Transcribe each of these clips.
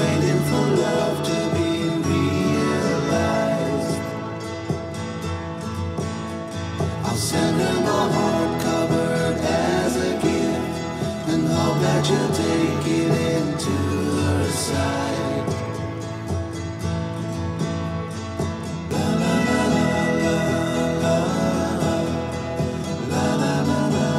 waiting for love to be realized. I'll send her my heart covered as a gift, and hope that you'll take it into her side. La la la la la la la la la la la la.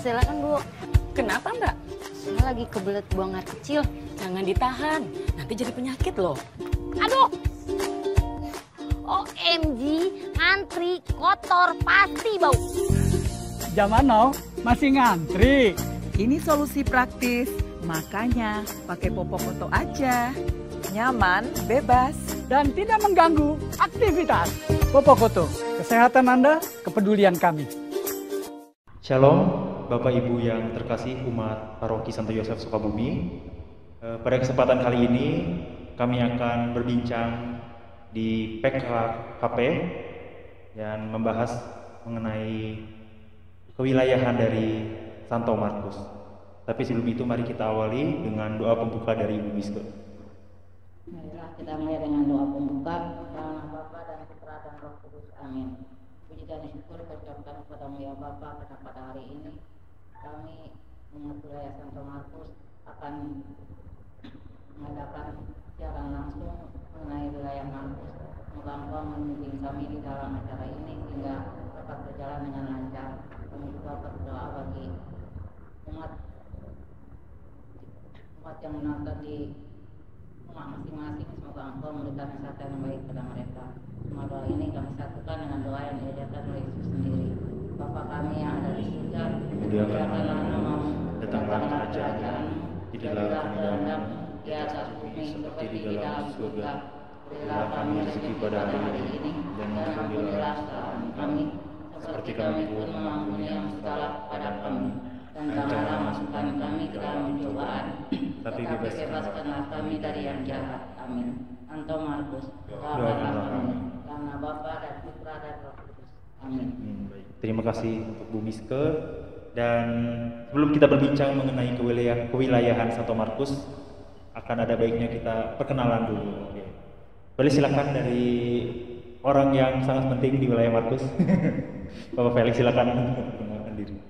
Silakan Bu. Kenapa Mbak? Saya lagi kebelet buang air kecil. Jangan ditahan, nanti jadi penyakit loh. Aduh. OMG, ngantri, kotor, pasti bau. Zaman now masih ngantri. Ini solusi praktis, makanya pakai Popokoto aja. Nyaman, bebas, dan tidak mengganggu aktivitas. Popokoto, kesehatan Anda, kepedulian kami. Shalom, Bapak Ibu yang terkasih umat Paroki Santo Yosef Sukabumi. Pada kesempatan kali ini kami akan berbincang di PKKP dan membahas mengenai kewilayahan dari Santo Markus. Tapi sebelum itu mari kita awali dengan doa pembuka dari Ibu Miske. Marilah kita mulai dengan doa pembuka. Dalam nama Bapa dan Putra dan Roh Kudus. Amin. Puji dan syukur kami kepadamu ya Bapa, karena pada hari ini kami umat wilayah Santo Markus akan mengadakan siaran langsung mengenai wilayah Markus. Semoga Engkau membimbing kami di dalam acara ini sehingga dapat berjalan dengan lancar. Kami juga berdoa bagi umat yang menonton di rumah masing-masing. Semoga Engkau memberikan kesehatan yang baik pada mereka. Semua doa ini kami satukan dengan doa yang diajarkan oleh Yesus sendiri. Bapa kami yang ada di surga, dimuliakanlah namamu, datanglah kerajaan-Mu, jadilah kehendak-Mu di atas bumi seperti di dalam surga. Berilah kami rezeki pada hari ini, dan ampunilah kesalahan kami, seperti kami pun mengampuni yang bersalah kepada kami. Dan janganlah masukkan kami ke dalam pencobaan, tapi bebaskanlah kami dari yang jahat. Amin. Santo Markus, doakanlah kami. Karena Bapa dan Putra dan Roh Kudus. Amin. Terima kasih untuk Bu Miske. Dan sebelum kita berbincang mengenai kewilayahan Santo Markus, akan ada baiknya kita perkenalan dulu. Oke. Boleh silakan dari orang yang sangat penting di wilayah Markus. Bapak Felix, silakan perkenalkan diri.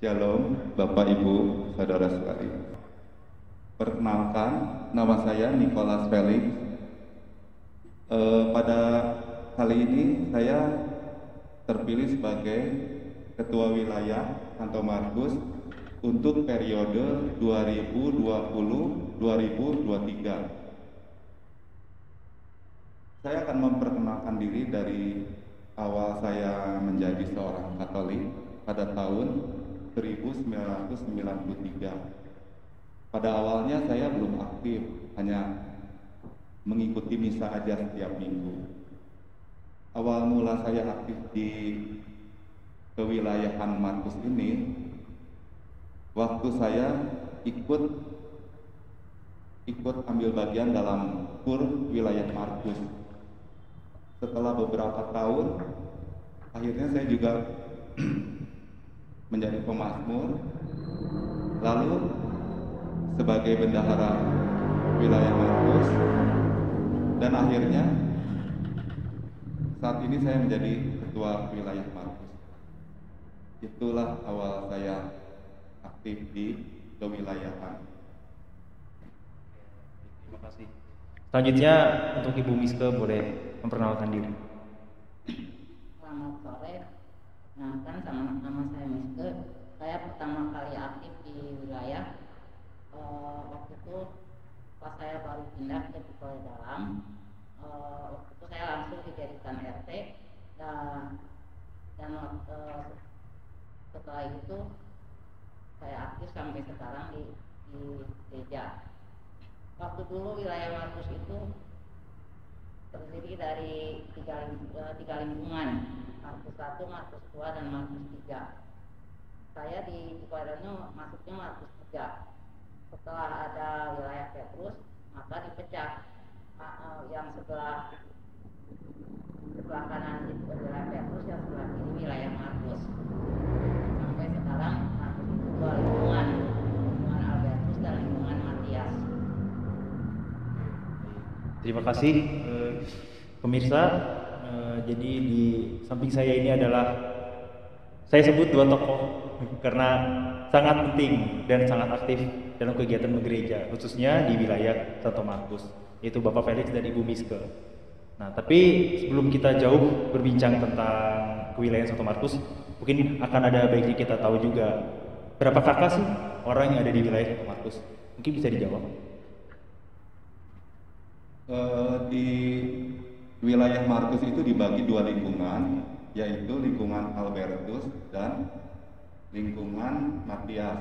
Shalom, Bapak Ibu, Saudara sekalian. Perkenalkan, nama saya Nicholas Felix. Pada kali ini saya terpilih sebagai Ketua Wilayah Santo Markus untuk periode 2020-2023. Saya akan memperkenalkan diri dari awal saya menjadi seorang Katolik pada tahun 1993. Pada awalnya saya belum aktif, hanya mengikuti misa aja setiap minggu. Awal mula saya aktif di kewilayahan Markus ini, waktu saya ikut ambil bagian dalam kur wilayah Markus. Setelah beberapa tahun, akhirnya saya juga menjadi pemazmur, lalu sebagai bendahara wilayah Markus, dan akhirnya saat ini saya menjadi ketua wilayah Markus. Itulah awal saya aktif di kewilayahan. Terima kasih. Selanjutnya untuk Ibu Miske boleh memperkenalkan diri. Selamat sore. Nah, kan sama nama saya Miske. Saya pertama kali aktif di wilayah waktu itu pas saya baru pindah ke Sekolah Dalam. Waktu itu saya langsung dijadikan RT dan setelah itu saya aktif sampai sekarang di gereja. Waktu dulu wilayah Markus itu terdiri dari tiga lingkungan, Markus 1, Markus 2, dan Markus 3. Saya di Cikwadano masuknya Markus 3. Setelah ada wilayah Petrus, maka dipecah. Yang sebelah kanan itu wilayah Petrus, yang sebelah kiri wilayah Markus. Sampai sekarang Markus itu dua lingkungan Albertus dan lingkungan Matias. Terima kasih pemirsa. Jadi di samping saya ini adalah saya sebut dua tokoh karena sangat penting dan sangat aktif dalam kegiatan gereja, khususnya di wilayah Santo Markus, yaitu Bapak Felix dan Ibu Miske. Nah, tapi sebelum kita jauh berbincang tentang kewilayahan Santo Markus, mungkin akan ada baiknya kita tahu juga berapa kakak sih orang yang ada di wilayah Santo Markus. Mungkin bisa dijawab. Di wilayah Markus itu dibagi dua lingkungan, yaitu lingkungan Albertus dan lingkungan Matias.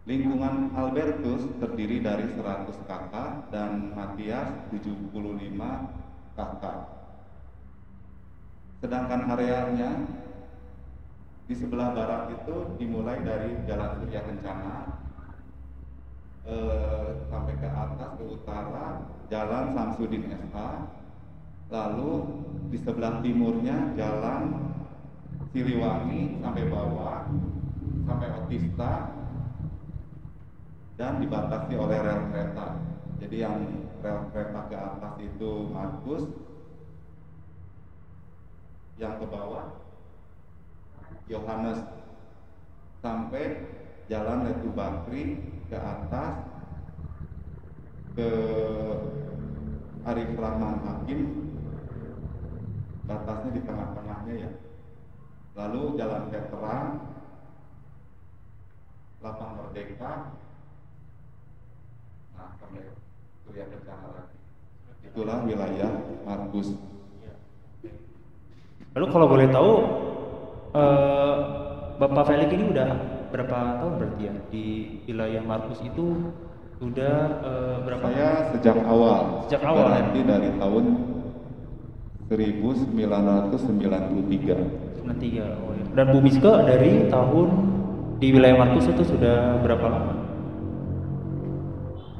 Lingkungan Albertus terdiri dari 100 kakak dan Matias 75 kakak. Sedangkan arealnya di sebelah barat itu dimulai dari Jalan Surya Kencana sampai ke atas ke utara Jalan Samsudin SH, lalu di sebelah timurnya Jalan Siliwangi sampai bawah sampai Otista, dan dibatasi oleh rel kereta. Jadi yang rel kereta ke atas itu Markus, yang ke bawah Yohanes, sampai Jalan Letu Bakri ke atas ke Arif Rahman Hakim, batasnya di tengah-tengahnya ya. Lalu Jalan Veteran, Lapang Merdeka, nah sampai Surya Kencana lagi. Itulah wilayah Markus. Lalu kalau boleh tahu, Bapak Felix ini udah berapa tahun berarti ya di wilayah Markus itu? Sudah berapa? Saya sejak awal. Sejak awal berarti dari tahun 1993. 93. Oh, ya. Dan Bu Miska dari tahun di wilayah Markus itu sudah berapa lama?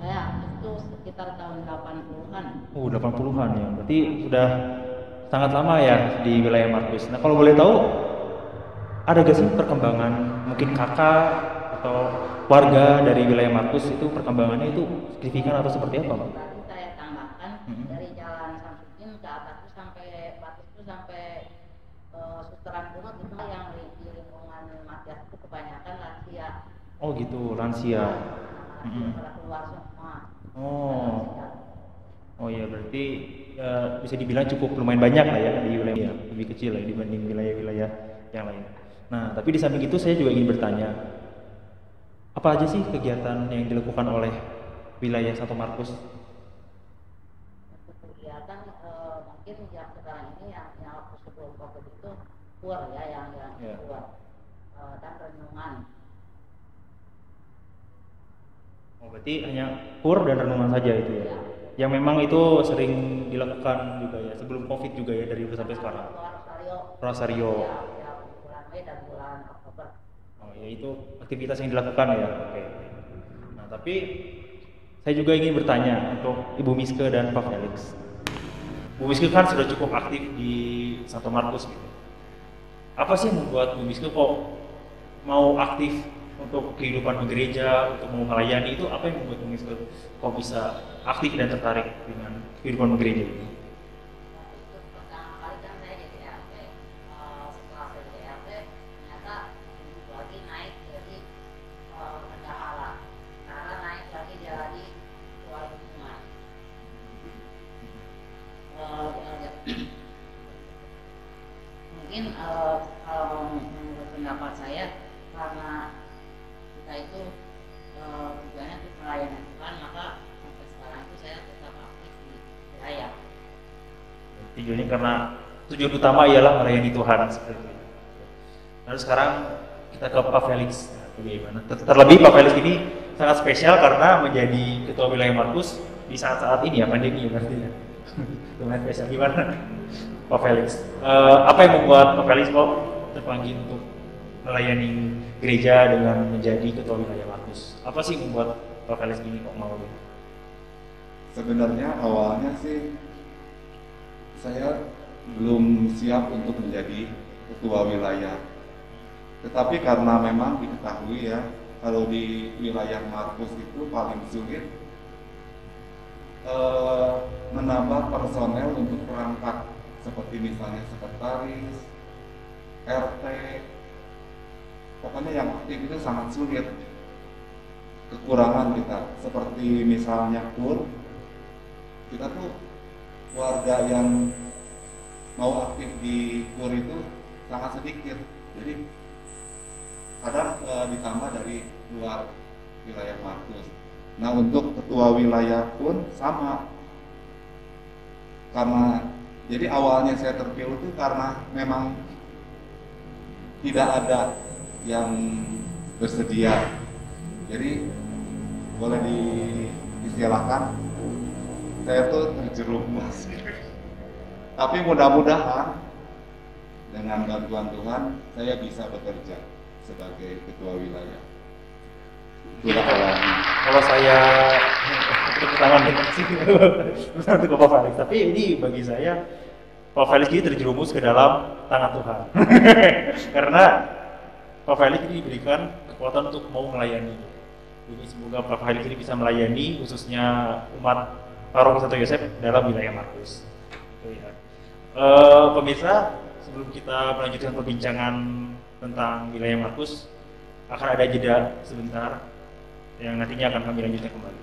Saya itu sekitar tahun 80-an. Oh, 80-an ya. Berarti sudah sangat lama ya di wilayah Markus. Nah, kalau boleh tahu, ada gak sih perkembangan mungkin kakak atau warga dari wilayah Markus itu perkembangannya itu signifikan atau seperti apa, Pak? Tadi saya tambahkan dari Jalan Samsudin ke atas itu sampai Batis itu sampai Susteran Bunut itu yang di lingkungan Matias itu kebanyakan lansia. Oh gitu, lansia. Pada keluar semua. Oh ya, berarti bisa dibilang cukup lumayan banyak lah ya di wilayah lebih kecil ya dibanding wilayah-wilayah yang lain. Nah, tapi di samping itu saya juga ingin bertanya, apa aja sih kegiatan yang dilakukan oleh wilayah Satu Markus? Kegiatan mungkin yang sekarang ini yang waktu sebelum COVID itu kur ya yang kur dan renungan. Oh, berarti hanya kur dan renungan saja itu ya? Yang memang itu sering dilakukan juga ya sebelum COVID juga ya dari dulu sampai sekarang. Rosario. Ya, bulan Mei dan bulan Oktober. Oh ya, itu aktivitas yang dilakukan ya. Oke. Nah, tapi saya juga ingin bertanya untuk Ibu Miska dan Pak Felix. Bu Miska kan sudah cukup aktif di Satu Markus gitu. Apa sih yang membuat Bu Miska kok mau aktif untuk kehidupan gereja, untuk mau melayani itu? Apa yang membuat Bu Miska kok bisa aktif dan tertarik dengan kehidupan gereja ini? Pertama kali kan saya jadi RT, setelah saya jadi RT ternyata lagi naik jadi bendahara, karena naik lagi jadi ketua lingkungan. Mungkin kalau menurut pendapat saya karena kita itu tujuannya untuk melayani Tuhan, maka sampai sekarang itu saya tetap aktif di wilayah. Tujuannya karena tujuan utama ialah melayani Tuhan seperti itu. Lalu sekarang kita ke Pak Felix. Bagaimana? Terlebih Pak Felix ini sangat spesial karena menjadi ketua wilayah Markus di saat-saat ini ya, pandemi ya berarti ya. Lumayan spesial. Gimana Pak Felix? Apa yang membuat Pak Felix kok terpanggil untuk melayani gereja dengan menjadi ketua wilayah Markus? Apa sih membuat Pak Felix ini kok mau? Sebenarnya awalnya sih saya belum siap untuk menjadi ketua wilayah. Tetapi karena memang diketahui ya, kalau di wilayah Markus itu paling sulit menambah personel untuk perangkat, seperti misalnya sekretaris, RT, pokoknya yang aktif itu sangat sulit. Kekurangan kita, seperti misalnya kur, kita tuh warga yang mau aktif di kur itu sangat sedikit. Jadi kadang ditambah dari luar wilayah Markus. Nah, untuk ketua wilayah pun sama. Karena jadi awalnya saya terpilih itu karena memang tidak ada yang bersedia Jadi boleh diistilahkan saya tuh terjerumus. Tapi mudah-mudahan dengan bantuan Tuhan saya bisa bekerja sebagai ketua wilayah. Itulah Kalau saya tangan untuk Bapak Felix, tapi ini bagi saya Pak Felix ini terjerumus ke dalam tangan Tuhan. Karena Pak Felix ini diberikan kekuatan untuk mau melayani. Jadi semoga Pak Felix ini bisa melayani khususnya umat Paroki Santo Yosef dalam wilayah Markus. Gitu ya. Pemirsa, sebelum kita melanjutkan perbincangan tentang wilayah Markus, akan ada jeda sebentar yang nantinya akan kami lanjutkan kembali.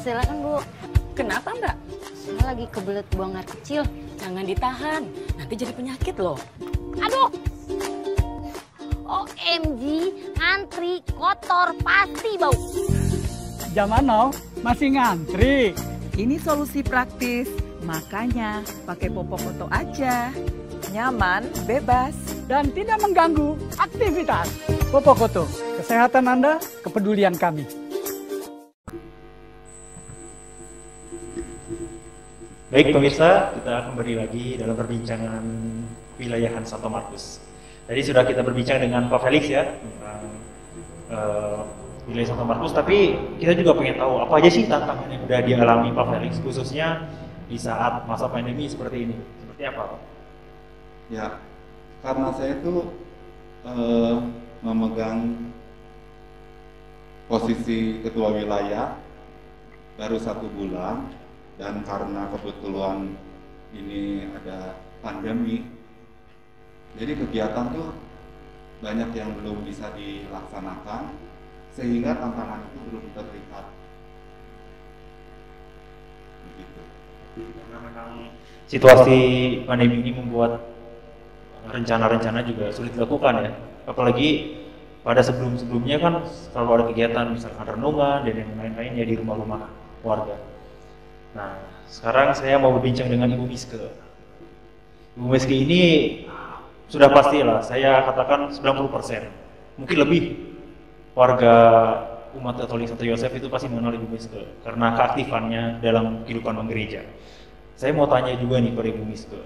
Silakan Bu. Kenapa Mbak? Saya lagi kebelet buang air kecil. Jangan ditahan, nanti jadi penyakit loh. Aduh. OMG, ngantri, kotor, pasti bau. Zaman now masih ngantri. Ini solusi praktis, makanya pakai Popokoto aja. Nyaman, bebas. Dan tidak mengganggu aktivitas. Popokoto, kesehatan Anda, kepedulian kami. Baik pemirsa, kita kembali lagi dalam perbincangan wilayahan Santo Markus. Tadi sudah kita berbincang dengan Pak Felix ya tentang wilayah Santo Markus, tapi kita juga pengen tahu apa aja sih tantangan yang udah dialami Pak Felix khususnya di saat masa pandemi seperti ini. Seperti apa, Pak? Ya, karena saya tuh memegang posisi ketua wilayah baru 1 bulan, dan karena kebetulan ini ada pandemi, jadi kegiatan tuh banyak yang belum bisa dilaksanakan, sehingga tantangan itu belum terlihat. Begitu. Karena memang situasi pandemi ini membuat rencana-rencana juga sulit dilakukan ya. Apalagi pada sebelum-sebelumnya kan selalu ada kegiatan misalkan renungan dan yang lain-lainnya di rumah-rumah warga. Nah, sekarang saya mau berbincang dengan Ibu Miske. Ibu Miske ini sudah pastilah saya katakan 90%, mungkin lebih warga umat Katolik Santo Yosef itu pasti mengenal Ibu Miske karena keaktifannya dalam kehidupan gereja. Saya mau tanya juga nih pada Ibu Miske.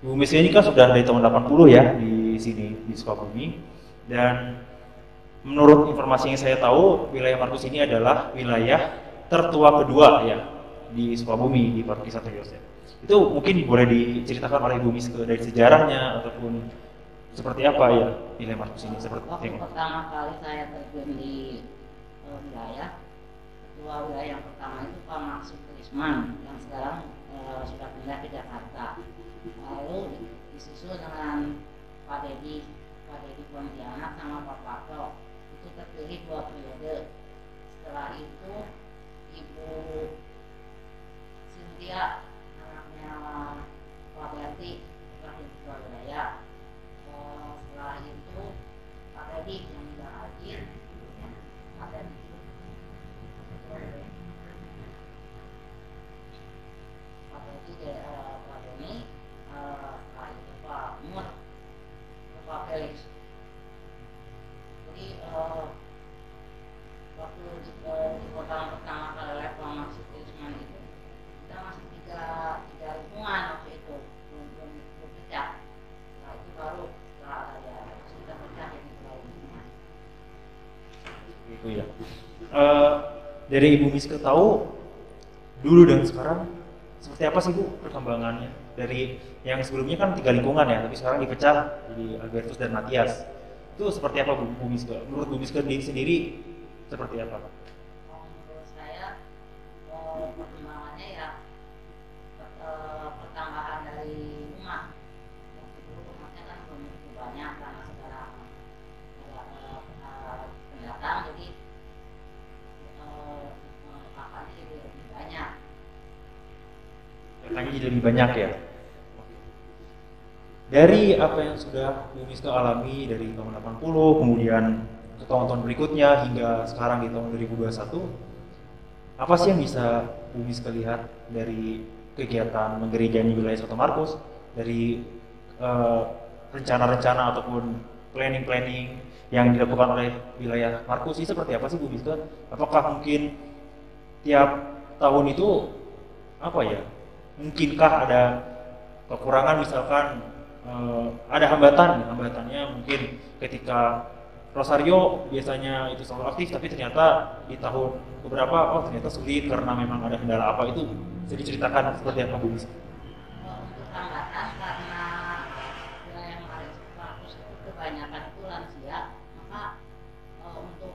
Ibu Miske ini kan sudah dari tahun 80 ya di sini di Sukabumi, dan menurut informasi yang saya tahu wilayah Markus ini adalah wilayah tertua kedua ya di Sukabumi di Paroki Santo Yosef. Itu mungkin boleh diceritakan oleh Ibu Miske dari sejarahnya ataupun seperti apa ya wilayah Markus ini seperti Waktu pertama kali saya terjun di wilayah, ketua wilayah yang pertama itu Pak Maksud Risman yang sekarang sudah pindah ke Jakarta. Lalu disusul dengan Pak Dedi Pontianak sama Pak Pato. Itu terpilih 2 periode. Setelah itu Ibu Cynthia, anaknya Pak Berti, terakhir ketua wilayah. Setelah itu Pak Dedi yang tidak hadir, Pak Dedi Pak Doni, setelah itu Pak Mur, Pak Felix. Jadi waktu di kota pertama kali oleh Pak Maksud Risman itu kita masih tiga lingkungan waktu itu belum pecah. Nah itu baru ya sudah pecah jadi 2 lingkungan. Gitu ya. Dari Ibu Miske tahu dulu dan sekarang seperti apa sih Bu perkembangannya dari yang sebelumnya kan 3 lingkungan ya, tapi sekarang dipecah jadi Albertus dan Matias. Itu seperti apa Bu Miske? Menurut Bu Miske sendiri seperti apa? Menurut saya perkembangannya ya pertambahan dari umat. Waktu dulu umatnya kan belum begitu banyak karena sekarang pendatang, jadi makannya jadi lebih banyak. Datangnya jadi lebih banyak ya. Dari apa yang sudah Bu Miske alami dari tahun 80, kemudian ke tahun-tahun berikutnya hingga sekarang di tahun 2021, apa sih yang bisa Bu Miske lihat dari kegiatan menggereja di wilayah Santo Markus, dari rencana-rencana ataupun planning-planning yang dilakukan oleh wilayah Markus ini seperti apa sih Bu Miske? Apakah mungkin tiap tahun itu apa ya? Mungkinkah ada kekurangan misalkan ada hambatannya mungkin ketika Rosario biasanya itu selalu aktif tapi ternyata di tahun beberapa ternyata sulit karena memang ada kendala apa, itu bisa diceritakan seperti apa Bu Miske? Untuk hambatan karena wilayah Markus itu kebanyakan itu lansia, maka untuk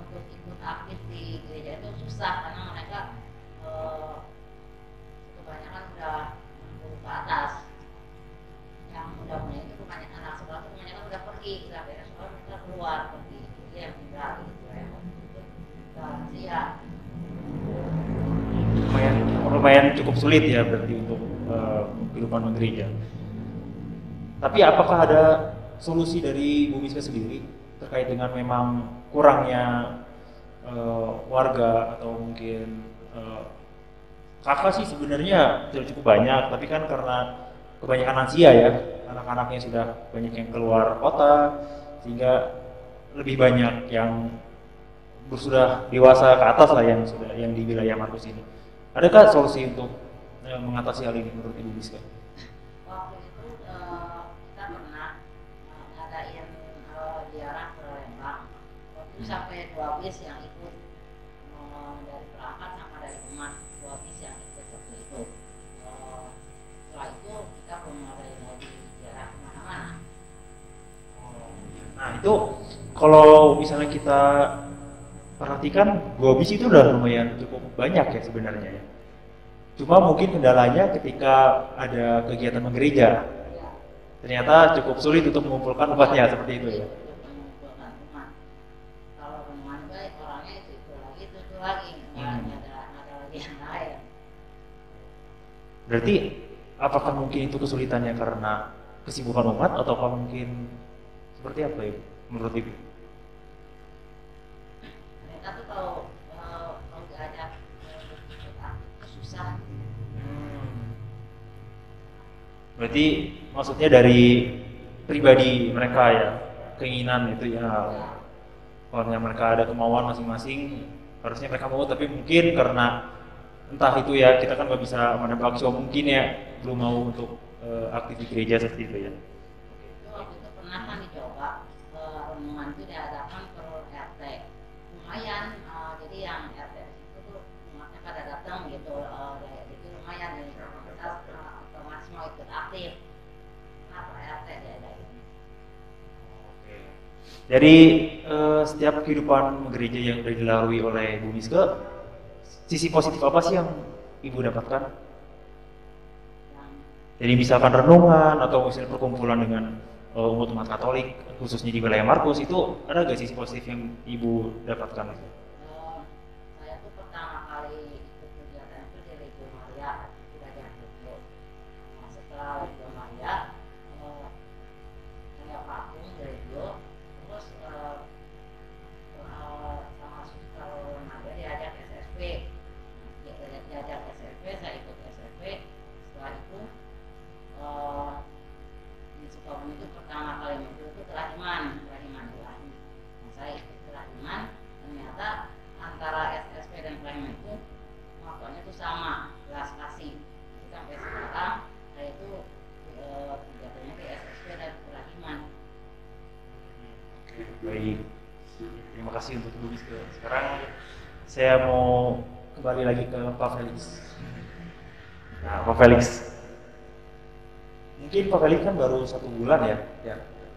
untuk ikut aktif di gereja itu susah karena mereka kebanyakan udah 60 ke atas. Yang muda-muda itu kebanyakan anak sekolah itu kebanyakan udah pergi, udah beres sekolah mereka keluar pergi, jadi yang tinggal gitu ya. Lansia. Lumayan cukup sulit ya berarti untuk kehidupan menggereja. Tapi apakah ada solusi dari Bu Miske sendiri terkait dengan memang kurangnya warga atau mungkin kakak sih sebenarnya sudah cukup banyak, tapi kan karena kebanyakan lansia ya, anak-anaknya sudah banyak yang keluar kota sehingga lebih banyak yang sudah dewasa ke atas lah yang di wilayah Markus ini. Adakah solusi untuk mengatasi hal ini menurut Ibu Miske? Waktu itu kita pernah bis yang ikut dari perangkat sama dari umat, 2 bis yang ikut waktu itu. Setelah itu kita mulai lagi jarak kemana-mana. Nah itu kalau misalnya kita perhatikan 2 bis itu udah lumayan cukup banyak ya sebenarnya ya. Cuma mungkin kendalanya ketika ada kegiatan menggereja, ternyata cukup sulit untuk mengumpulkan umatnya seperti itu ya. Mengumpulkan umat. Kalau rombongan baik orangnya itu lagi, ada lagi yang lain. Berarti apakah mungkin itu kesulitannya karena kesibukan umat ataukah mungkin seperti apa ya menurut Ibu? Mereka tuh kalau diajak ikut aktif susah. Berarti maksudnya dari pribadi mereka ya, keinginan itu ya, kalau mereka ada kemauan masing-masing harusnya mereka mau, tapi mungkin karena entah itu ya, kita kan nggak bisa menebak, so mungkin ya belum mau untuk aktif di gereja seperti itu ya. Itu waktu itu pernah kan dicoba rombongan itu diadakan per RT, lumayan. Jadi yang RT itu tuh umatnya pada datang gitu, jadi lumayan nih kita otomatis mau ikut aktif. Kenapa RT diadain? Dari setiap kehidupan gereja yang sudah dilalui oleh Bu Miske, sisi positif apa sih yang Ibu dapatkan? Jadi misalkan renungan atau misalnya perkumpulan dengan umat Katolik, khususnya di wilayah Markus, itu ada nggak sisi positif yang Ibu dapatkan? Saya tuh pertama kali ikut kegiatan itu di Legio Maria, di Raja Legio. Nah, setelah Legio Maria, saya vakum di Legio, terus sama suster Nadia diajak SSP. Diajak SSP, saya ikut SSP. Setelah itu di Sukabumi itu pertama kali itu kerahiman. Nah, saya ikut kerahiman, ternyata antara SSP dan kerahiman itu motonya itu sama, belas kasih. Jadi sampai sekarang saya itu kegiatannya di SSP dan kerahiman. Oke, baik. Terima kasih untuk Bu Miske. Sekarang saya mau kembali lagi ke Pak Felix. Nah, Pak Felix, mungkin Pak Felix kan baru 1 bulan ya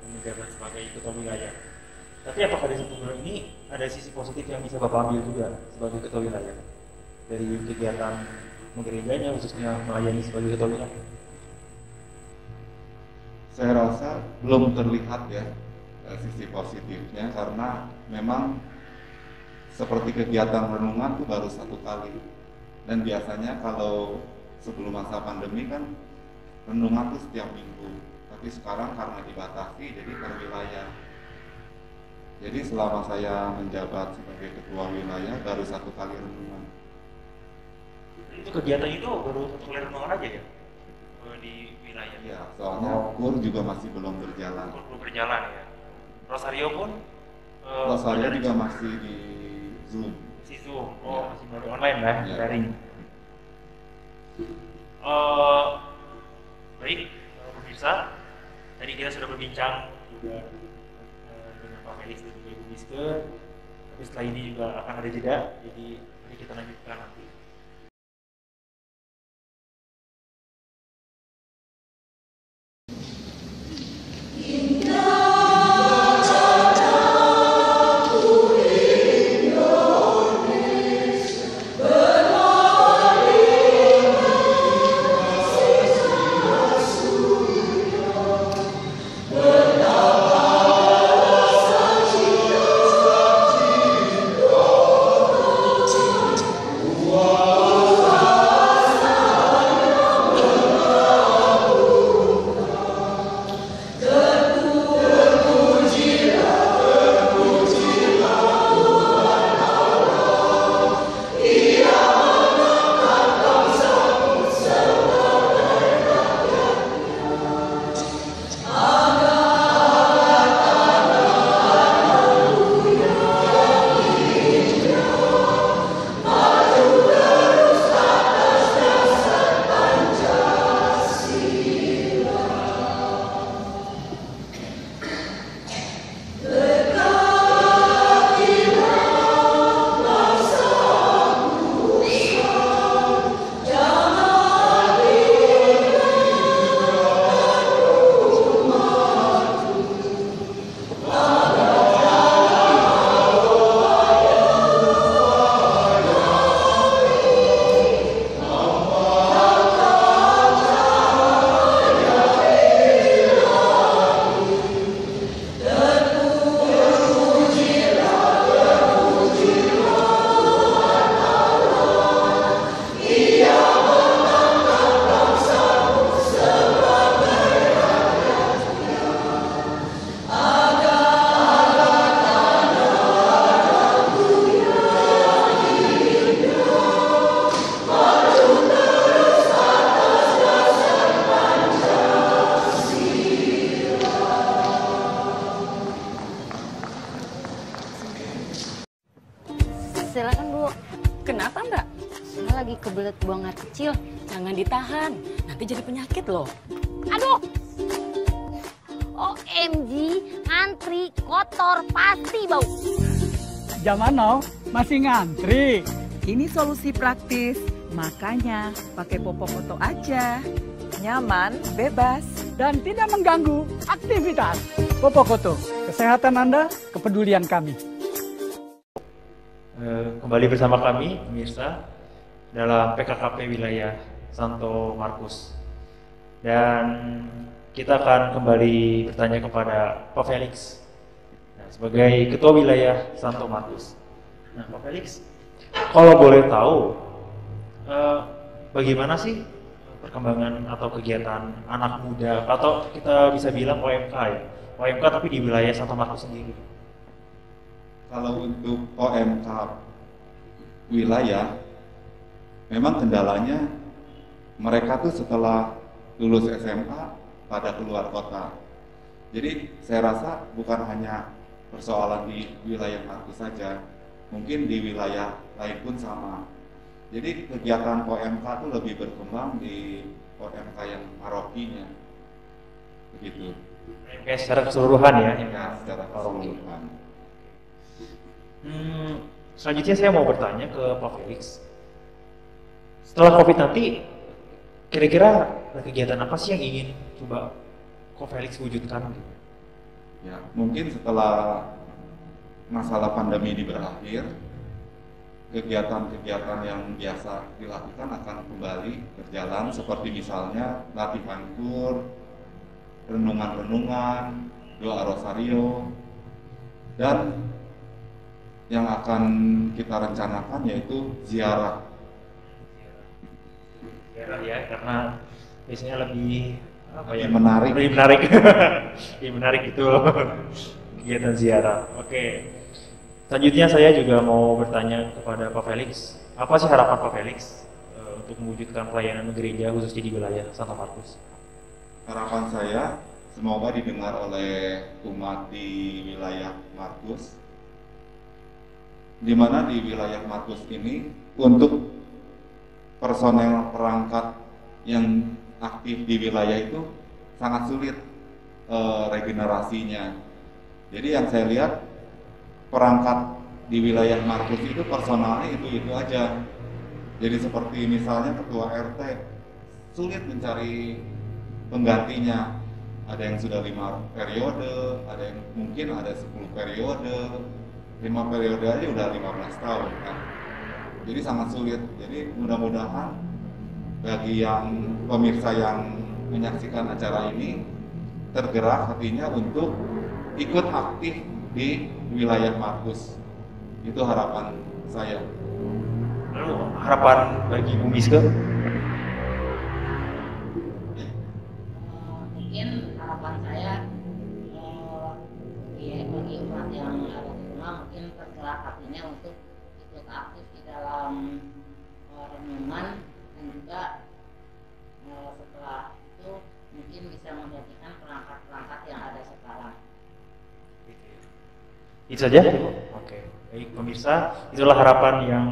menjabat sebagai ketua wilayah. Tapi apakah di 1 bulan ini ada sisi positif yang bisa Bapak ambil juga sebagai ketua wilayah dari kegiatan menggerejanya, khususnya melayani sebagai ketua wilayah? Saya rasa belum terlihat ya sisi positifnya, karena memang seperti kegiatan renungan itu baru 1 kali, dan biasanya kalau sebelum masa pandemi kan renungan itu setiap minggu, tapi sekarang karena dibatasi jadi per wilayah. Jadi selama saya menjabat sebagai ketua wilayah baru 1 kali renungan. Itu kegiatan itu baru 1 kali renungan aja ya di wilayah? Ya, soalnya KUR juga masih belum berjalan. KUR belum berjalan ya. Rosario pun? Rosario juga masih di Zoom. Masih Zoom, masih baru online lah, daring. Baik, pemirsa, tadi kita sudah berbincang juga dengan Pak Felix dan juga Ibu Miske. Tapi setelah ini juga akan ada jeda, jadi mari kita lanjutkan nanti. Whoa. silakan Bu. Kenapa Mbak? Saya lagi kebelet buang air kecil. Jangan ditahan, nanti jadi penyakit loh. Aduh. OMG, ngantri kotor pasti bau. Zaman now masih ngantri. Ini solusi praktis, makanya pakai Popokoto aja. Nyaman, bebas. Dan tidak mengganggu aktivitas. Popokoto, kesehatan Anda, kepedulian kami. Kembali bersama kami, pemirsa, dalam PKKP wilayah Santo Markus. Dan kita akan kembali bertanya kepada Pak Felix sebagai Ketua Wilayah Santo Markus. Nah, Pak Felix, kalau boleh tahu, bagaimana sih perkembangan atau kegiatan anak muda atau kita bisa bilang OMK ya, OMK tapi di wilayah Santo Markus sendiri? Kalau untuk OMK wilayah, memang kendalanya mereka tuh setelah lulus SMA pada keluar kota. Jadi saya rasa bukan hanya persoalan di wilayah Markus saja, mungkin di wilayah lain pun sama. Jadi kegiatan OMK itu lebih berkembang di OMK yang parokinya, begitu. OMK secara keseluruhan ya? Ya, secara keseluruhan. Selanjutnya saya mau bertanya ke Pak Felix. Setelah COVID nanti, kira-kira kegiatan apa sih yang ingin coba Pak Felix wujudkan? Ya, mungkin setelah masalah pandemi ini berakhir, kegiatan-kegiatan yang biasa dilakukan akan kembali berjalan, seperti misalnya latihan kur, renungan-renungan, doa rosario, dan yang akan kita rencanakan yaitu ziarah. Ziarah ya, karena biasanya lebih apa ya? Menarik. Lebih menarik. Lebih menarik itu kegiatan ziarah. Oke. Selanjutnya saya juga mau bertanya kepada Pak Felix. Apa sih harapan Pak Felix untuk mewujudkan pelayanan gereja khususnya di wilayah Santo Markus? Harapan saya semoga didengar oleh umat di wilayah Markus, di mana di wilayah Markus ini untuk personel perangkat yang aktif di wilayah itu sangat sulit regenerasinya. Jadi yang saya lihat perangkat di wilayah Markus itu personalnya itu aja. Jadi seperti misalnya ketua RT sulit mencari penggantinya. Ada yang sudah 5 periode, ada yang mungkin ada 10 periode, 5 periode aja udah 15 tahun kan. Jadi sangat sulit. Jadi mudah-mudahan bagi yang pemirsa yang menyaksikan acara ini tergerak hatinya untuk ikut aktif di wilayah Markus. Itu harapan saya. Lalu harapan bagi Bu Miske? Mungkin harapan saya bagi umat yang ada di rumah mungkin tergerak hatinya untuk ikut aktif di dalam renungan, dan juga setelah itu mungkin bisa menggantikan perangkat-perangkat yang ada sekarang. Itu saja? Oke. Baik pemirsa, itulah harapan yang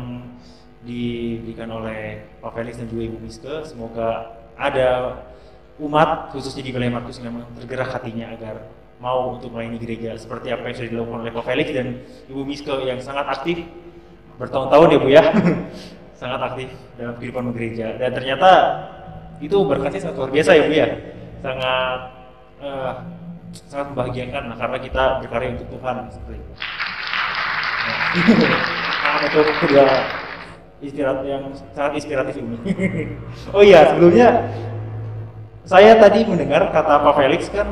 diberikan oleh Pak Felix dan juga Ibu Miske. Semoga ada umat khususnya di wilayah Markus yang memang tergerak hatinya agar mau untuk melayani gereja seperti apa yang sudah dilakukan oleh Pak Felix dan Ibu Miske yang sangat aktif bertahun-tahun ya Bu ya. Sangat aktif dalam kehidupan gereja, dan ternyata itu berkatnya sangat luar biasa ya Bu ya. Sangat membahagiakan karena kita berkarya untuk Tuhan seperti itu. Nah, itu kedua yang sangat inspiratif ini. Oh iya, sebelumnya saya tadi mendengar kata Pak Felix kan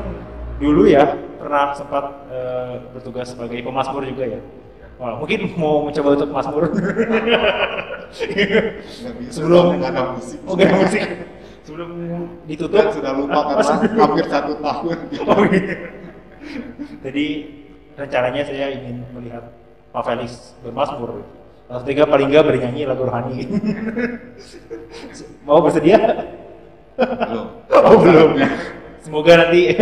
dulu ya pernah sempat bertugas sebagai pemasmur juga ya. Wah, mungkin mau mencoba untuk masmur. Sebelum nggak ada musik. Oh, nggak ada musik. Sebelum ditutup sudah lupa karena hampir 1 tahun. Oh, iya. Jadi rencananya saya ingin melihat Pak Felix bermasmur. Lalu tiga paling nggak bernyanyi lagu rohani. Mau bersedia? Belum. Oh belum. Semoga nanti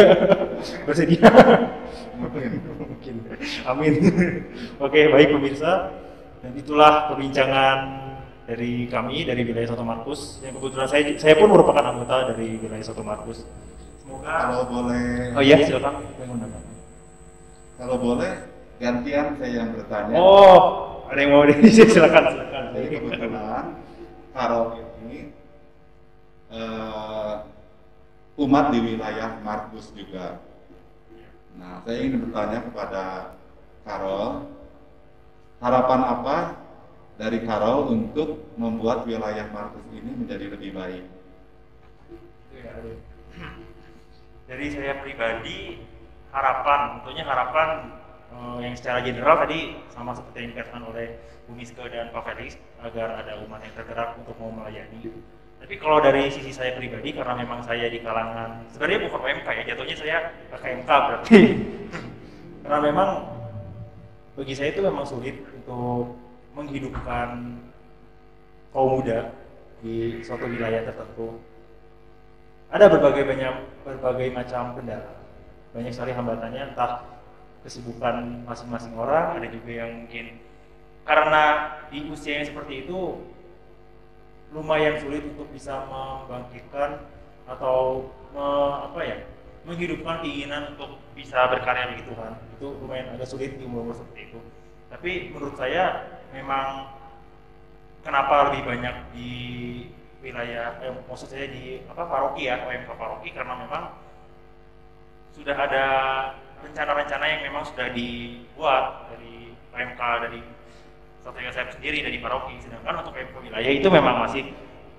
bersedia. Mungkin. Amin. Oke, baik pemirsa. Dan itulah perbincangan dari kami dari wilayah Soto Markus. Yang kebetulan saya pun merupakan anggota dari wilayah Soto Markus. Semoga Kalau boleh. Oh iya, silakan. Kalau boleh gantian saya yang bertanya. Oh, ada yang mau silakan. Jadi kebetulan Karol ini umat di wilayah Markus juga. Nah, saya ingin bertanya kepada Karol, harapan apa dari Karol untuk membuat wilayah Markus ini menjadi lebih baik? Dari saya pribadi, tentunya harapan yang secara general tadi sama seperti yang dikatakan oleh Bu Miske dan Pak Felix, agar ada umat yang tergerak untuk mau melayani. Tapi kalau dari sisi saya pribadi, karena memang saya di kalangan, sebenarnya bukan UMK ya, jatuhnya saya KMK berarti. Karena memang bagi saya itu memang sulit untuk menghidupkan kaum muda di suatu wilayah tertentu. Ada berbagai macam kendala, banyak sekali hambatannya, entah kesibukan masing-masing orang, ada juga yang mungkin karena di usia yang seperti itu lumayan sulit untuk bisa membangkitkan atau menghidupkan keinginan untuk bisa berkarya bagi Tuhan. Itu lumayan agak sulit di umur seperti itu. Tapi menurut saya memang kenapa lebih banyak di wilayah, maksud saya di paroki ya, OMK paroki, karena memang sudah ada rencana-rencana yang memang sudah dibuat dari OMK, dari Satu saya sendiri, dari paroki. Sedangkan untuk OMK wilayah itu memang masih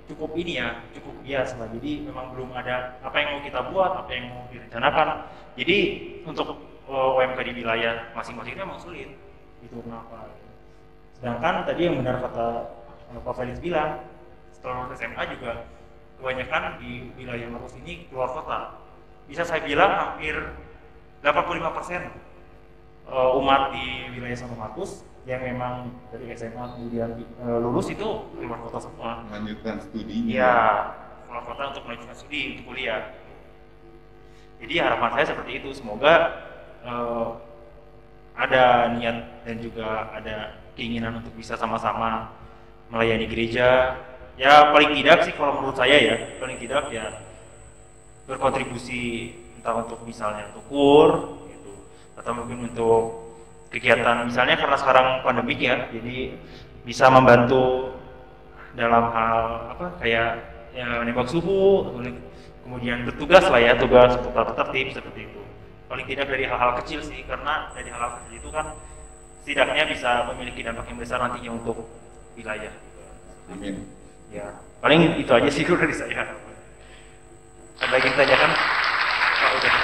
cukup bias lah. Jadi memang belum ada apa yang mau kita buat, apa yang mau direncanakan. Jadi untuk OMK di wilayah masing-masing itu memang sulit. Itu kenapa. Sedangkan tadi yang benar kata Pak Felix bilang, setelah lulus SMA juga kebanyakan di wilayah Markus ini keluar kota. Bisa saya bilang hampir 85% umat di wilayah Soto Markus yang memang dari SMA kemudian lulus itu keluar kota semua. Melanjutkan studinya. Iya, keluar kota untuk melanjutkan studi, untuk kuliah. Jadi harapan saya seperti itu, semoga ada niat dan juga ada keinginan untuk bisa sama-sama melayani gereja. Ya paling tidak sih kalau menurut saya ya, paling tidak ya berkontribusi entah untuk misalnya untuk kur gitu, atau mungkin untuk kegiatan misalnya karena sekarang pandemik ya, jadi bisa membantu dalam hal kayak ya menembak suhu, kemudian bertugas lah ya, tugas untuk tata tertib seperti itu. Paling tidak dari hal-hal kecil sih, karena dari hal-hal kecil itu kan setidaknya bisa memiliki dampak yang besar nantinya untuk wilayah. Amin. Ya, paling itu aja sih dari saya. Ada lagi ditanyakan? Udah.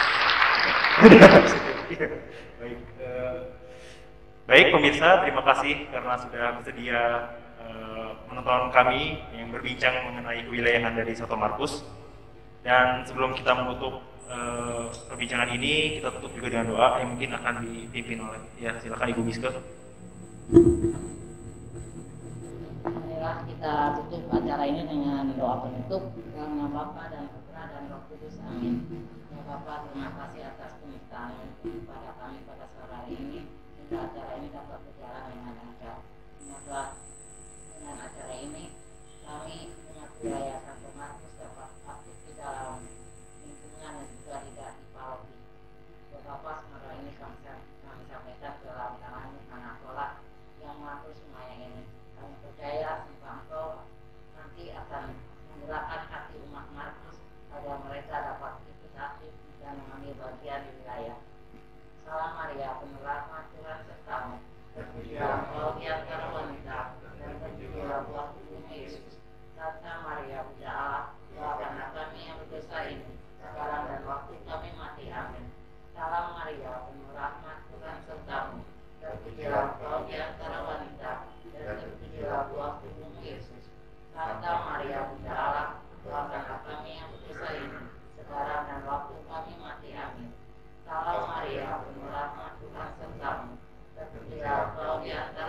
Baik pemirsa, terima kasih karena sudah bersedia menonton kami yang berbincang mengenai kewilayahan dari Soto Markus. Dan sebelum kita menutup perbincangan ini, kita tutup juga dengan doa yang mungkin akan dipimpin oleh, ya silakan Ibu Miske. Marilah kita tutup acara ini dengan doa penutup. Dalam nama Bapa dan Putra dan Roh Kudus, amin. Ya Bapa, terima kasih atas penyertaan kepada kami pada sore hari ini, sehingga acara ini dapat berjalan dengan lancar. Semoga dengan acara ini kami umat wilayah Soto Markus dapat aktif di dalam lingkungan dan juga tidak di paroki. Ya Bapa, semoga ini kami sampaikan ke dalam tangan anak sholat yang mengatur semuanya ini. Kami percaya Engkau nanti akan menggerakkan hati umat Markus agar mereka dapat ikut aktif dan mengambil bagian di wilayah. Salam Maria, penuh rahmat Tuhan sertamu. Terpujilah Engkau di antara wanita, dan terpujilah buah tubuhmu Yesus. Santa Maria, Bunda Allah, doakanlah kami yang berdosa ini, sekarang dan waktu kami mati. Amin. Salam Maria, penuh rahmat Tuhan sertamu. Terpujilah Engkau di antara wanita, dan terpujilah buah tubuhmu Yesus. Santa Maria, Bunda Allah, doakanlah kami yang berdosa ini, sekarang dan waktu kami mati. Amin. Salam Maria, penuh rahmat Tuhan sertamu. Terpujilah Engkau di antara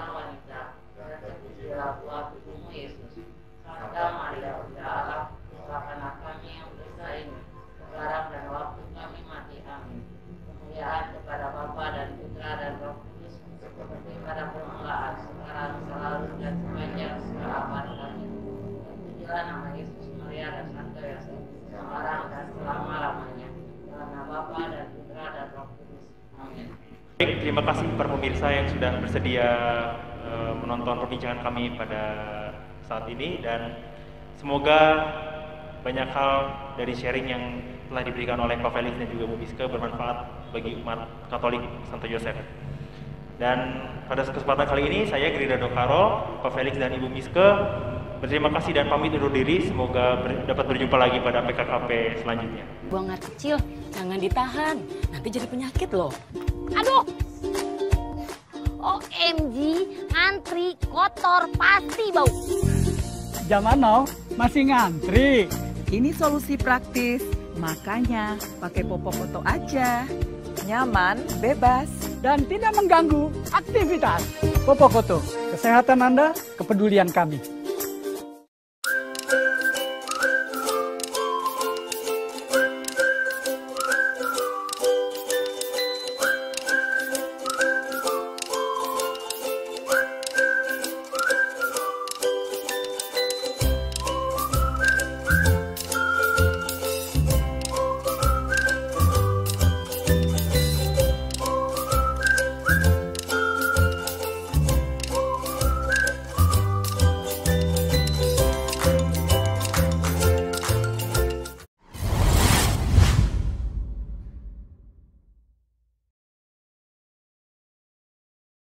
Amin. Baik, terima kasih para pemirsa yang sudah bersedia menonton perbincangan kami pada saat ini, dan semoga banyak hal dari sharing yang telah diberikan oleh Pak Felix dan juga Bu Miske bermanfaat bagi umat Katolik Santo Yosef. Dan pada kesempatan kali ini saya Gerida Dokaro, Pak Felix dan Ibu Miske berterima kasih dan pamit undur diri. Semoga dapat berjumpa lagi pada PKKP selanjutnya. Buang air kecil, jangan ditahan. Nanti jadi penyakit loh. Aduh. OMG, ngantri kotor pasti bau. Zaman now masih ngantri. Ini solusi praktis, makanya pakai Popokoto aja. Nyaman, bebas. Dan tidak mengganggu aktivitas. Popokoto, kesehatan Anda, kepedulian kami.